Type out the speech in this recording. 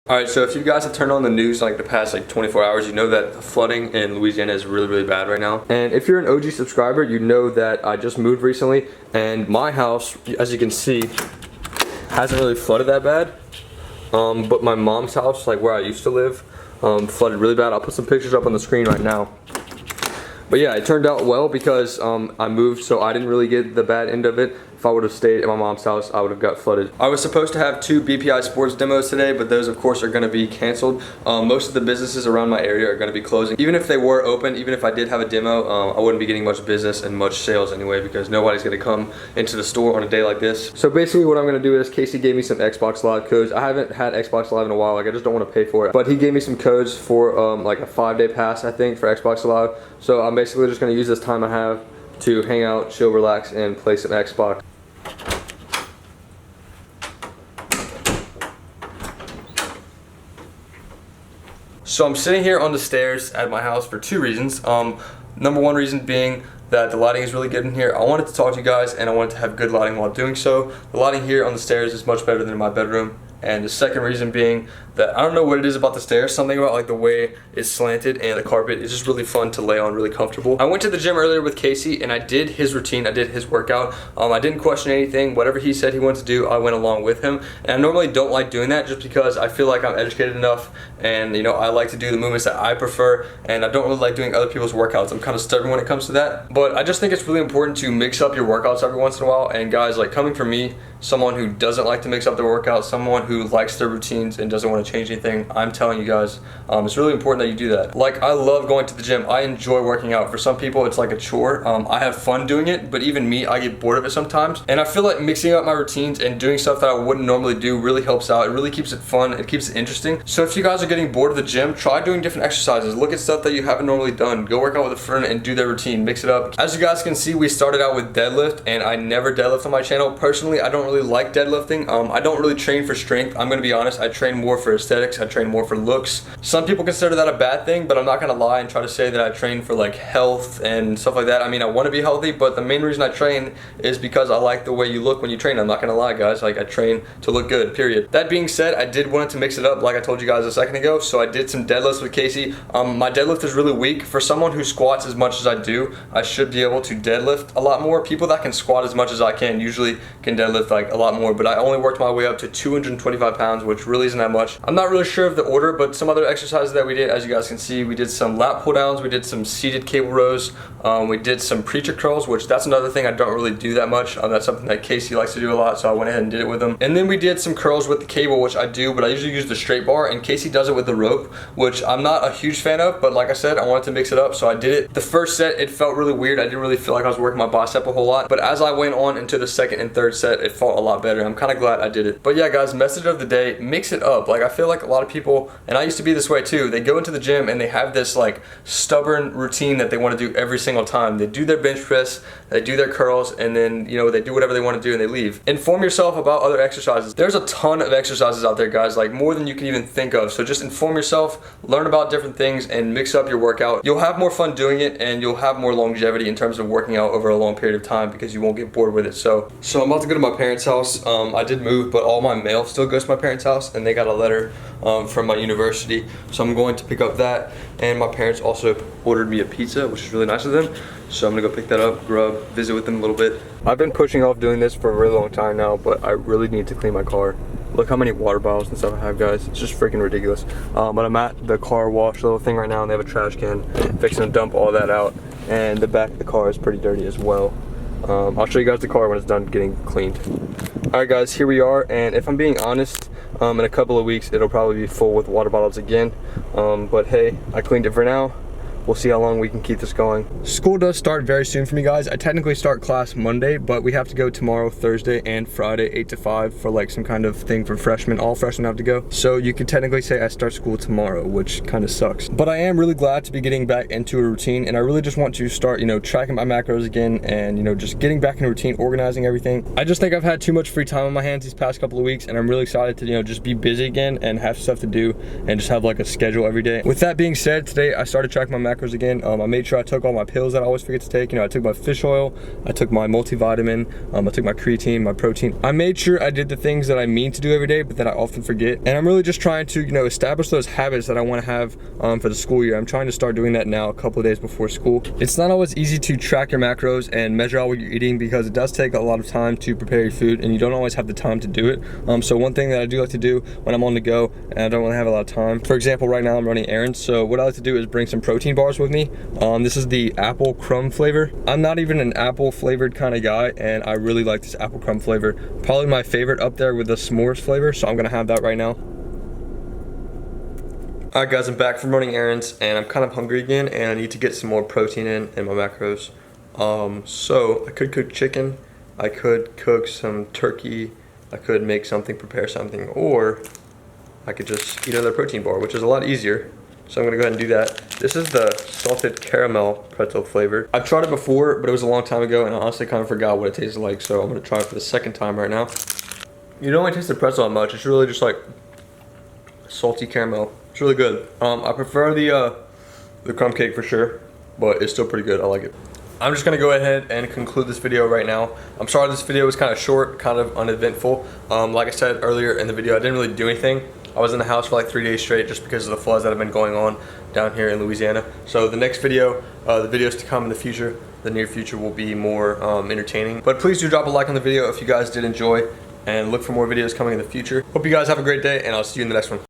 Alright, so if you guys have turned on the news like the past 24 hours, you know that the flooding in Louisiana is really bad right now. And if you're an OG subscriber, you know that I just moved recently, and my house, as you can see, hasn't really flooded that bad. But my mom's house, like where I used to live, flooded really bad. I'll put some pictures up on the screen right now. But yeah, it turned out well because I moved, so I didn't really get the bad end of it. If I would have stayed at my mom's house, I would have got flooded. I was supposed to have 2 BPI sports demos today, but those of course are gonna be canceled. Most of the businesses around my area are gonna be closing. Even if they were open, even if I did have a demo, I wouldn't be getting much business and much sales anyway because nobody's gonna come into the store on a day like this. So basically what I'm gonna do is Casey gave me some Xbox Live codes. I haven't had Xbox Live in a while, like I just don't wanna pay for it. But he gave me some codes for like a 5-day pass, I think, for Xbox Live. So I'm basically just gonna use this time I have to hang out, chill, relax, and play some Xbox. So I'm sitting here on the stairs at my house for 2 reasons. Number 1 reason being that the lighting is really good in here. I wanted to talk to you guys and I wanted to have good lighting while doing so. The lighting here on the stairs is much better than in my bedroom. And the second reason being that I don't know what it is about the stairs, something about like the way it's slanted and the carpet is just really fun to lay on, really comfortable. I went to the gym earlier with Casey and I did his routine, I did his workout. I didn't question anything. Whatever he said he wanted to do, I went along with him. And I normally don't like doing that just because I feel like I'm educated enough and you know, I like to do the movements that I prefer and I don't really like doing other people's workouts. I'm kind of stubborn when it comes to that. But I just think it's really important to mix up your workouts every once in a while. And guys, like coming from me, someone who doesn't like to mix up their workouts, someone who likes their routines and doesn't want to change anything, I'm telling you guys, it's really important that you do that. Like, I love going to the gym. I enjoy working out. For some people, it's like a chore. I have fun doing it, but even me, I get bored of it sometimes. And I feel like mixing up my routines and doing stuff that I wouldn't normally do really helps out. It really keeps it fun. It keeps it interesting. So if you guys are getting bored of the gym, try doing different exercises. Look at stuff that you haven't normally done. Go work out with a friend and do their routine. Mix it up. As you guys can see, we started out with deadlift, and I never deadlift on my channel. Personally, I don't really like deadlifting. I don't really train for strength. I'm gonna be honest. I train more for aesthetics. I train more for looks. Some people consider that a bad thing, but I'm not gonna lie and try to say that I train for like health and stuff like that. I mean, I want to be healthy, but the main reason I train is because I like the way you look when you train. I'm not gonna lie, guys. Like, I train to look good, period. That being said, I did want to mix it up like I told you guys a second ago, so I did some deadlifts with Casey. My deadlift is really weak. For someone who squats as much as I do, I should be able to deadlift a lot more. People that can squat as much as I can usually can deadlift like a lot more, but I only worked my way up to 225 pounds, which really isn't that much. I'm not really sure of the order, but some other exercises that we did, as you guys can see, we did some lat pull downs, we did some seated cable rows, we did some preacher curls, which that's another thing I don't really do that much. That's something that Casey likes to do a lot, so I went ahead and did it with him. And then we did some curls with the cable, which I do, but I usually use the straight bar, and Casey does it with the rope, which I'm not a huge fan of, but like I said, I wanted to mix it up, so I did it. The first set, it felt really weird. I didn't really feel like I was working my bicep a whole lot, but as I went on into the second and third set, it felt a lot better. I'm kind of glad I did it. But yeah, guys, message of the day, mix it up. Like, I feel like a lot of people, and I used to be this way too, they go into the gym and they have this like stubborn routine that they want to do every single time. They do their bench press, they do their curls, and then, you know, they do whatever they want to do and they leave. Inform yourself about other exercises. There's a ton of exercises out there, guys, like more than you can even think of. So just inform yourself, learn about different things, and mix up your workout. You'll have more fun doing it, and you'll have more longevity in terms of working out over a long period of time because you won't get bored with it. So I'm about to go to my parents' house. I did move, but all my mail still goes to my parents' house, and they got a letter from my university, so I'm going to pick up that. And my parents also ordered me a pizza, which is really nice of them, so I'm gonna go pick that up, grub, visit with them a little bit. I've been pushing off doing this for a really long time now, but I really need to clean my car. Look how many water bottles and stuff I have, guys. It's just freaking ridiculous. But I'm at the car wash little thing right now, and they have a trash can, fixing to dump all that out, and the back of the car is pretty dirty as well. I'll show you guys the car when it's done getting cleaned. Alright guys, here we are, and if I'm being honest, in a couple of weeks it'll probably be full with water bottles again, but hey, I cleaned it for now. We'll see how long we can keep this going. School does start very soon for me, guys. I technically start class Monday, but we have to go tomorrow, Thursday, and Friday, 8 to 5 for like some kind of thing for freshmen. All freshmen have to go. So you can technically say I start school tomorrow, which kind of sucks. But I am really glad to be getting back into a routine, and I really just want to start, you know, tracking my macros again and, you know, just getting back in a routine, organizing everything. I just think I've had too much free time on my hands these past couple of weeks, and I'm really excited to, you know, just be busy again and have stuff to do and just have like a schedule every day. With that being said, today I started tracking my macros macros again. I made sure I took all my pills that I always forget to take. I took my fish oil, I took my multivitamin, I took my creatine, my protein. I made sure I did the things that I mean to do every day, but that I often forget. And I'm really just trying to, establish those habits that I want to have for the school year. I'm trying to start doing that now a couple of days before school. It's not always easy to track your macros and measure out what you're eating because it does take a lot of time to prepare your food and you don't always have the time to do it. So one thing that I do like to do when I'm on the go and I don't really have a lot of time, for example, right now I'm running errands, so what I like to do is bring some protein bars with me. This is the apple crumb flavor. I'm not even an apple flavored kind of guy, and I really like this apple crumb flavor. Probably my favorite up there with the s'mores flavor, so I'm gonna have that right now. Alright guys, I'm back from running errands and I'm kind of hungry again and I need to get some more protein in my macros. So I could cook chicken, I could cook some turkey, I could make something, prepare something, or I could just eat another protein bar, which is a lot easier. So I'm gonna go ahead and do that. This is the salted caramel pretzel flavor. I've tried it before, but it was a long time ago and I honestly kind of forgot what it tasted like, so I'm gonna try it for the second time right now. You don't really taste the pretzel that much, it's really just like salty caramel. It's really good. I prefer the crumb cake for sure, but it's still pretty good, I like it. I'm just gonna go ahead and conclude this video right now. I'm sorry this video was kind of short, kind of uneventful. Like I said earlier in the video, I didn't really do anything. I was in the house for like 3 days straight just because of the floods that have been going on down here in Louisiana. So the next video, the videos to come in the future, the near future, will be more entertaining. But please do drop a like on the video if you guys did enjoy and look for more videos coming in the future. Hope you guys have a great day and I'll see you in the next one.